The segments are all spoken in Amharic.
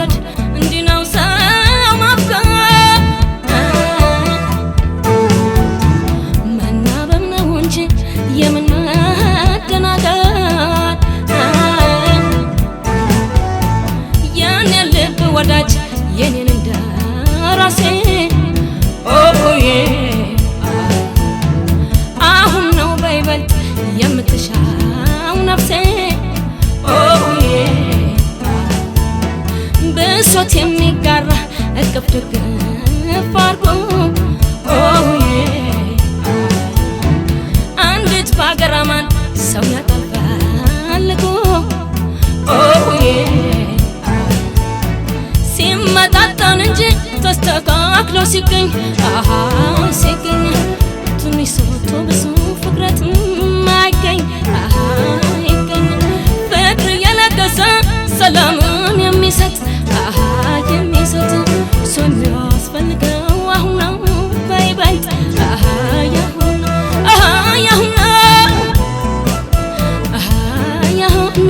መውደድ እንዲህ ነው ሰው ማፍቀር መናበብ ነው እንጂ የምንደናገር የኔ ልብ ወዳጅ የኔን እንደራሴ ኦሆዬ አሁን ነው በይበልጥ የምትሻው ነፍሴ ኦሆዬ ብሶት የሚጋራ እቅፍ ድግፍ አርጎ ኦሆዬ አንዲት በአገር አማን ሰው ያጠፋል እኮ ኦሆዬ ሲመጣጣን እንጂ ተስተካክሎ ሲገኝ አሃ ሲገኝ ትንሽ ሰጥቶ ብዙ ፍቅረት ማይገኝ አሃ ይገኝ ፍቅር የለገሰ ሰላምን የሚሰጥ አሃ የሚሰጥ ሰው የሚያስፈልገው አሁን ነው በይበልጥ አሃ ያሁን አሃ ያሁን አሃ ያሁን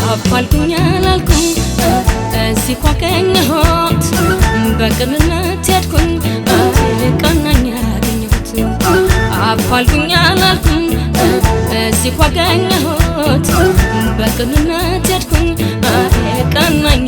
አፋልኩኝ አላልኩም እዚህ ኳቀኘሁት በቅንነት ሄድኩኝ ቀናኝ ያገኘሁት አፋልኩኝ አላልኩም እዚህ ኳቀኘሁት በቅንነት ሄድኩኝ ቀናኝ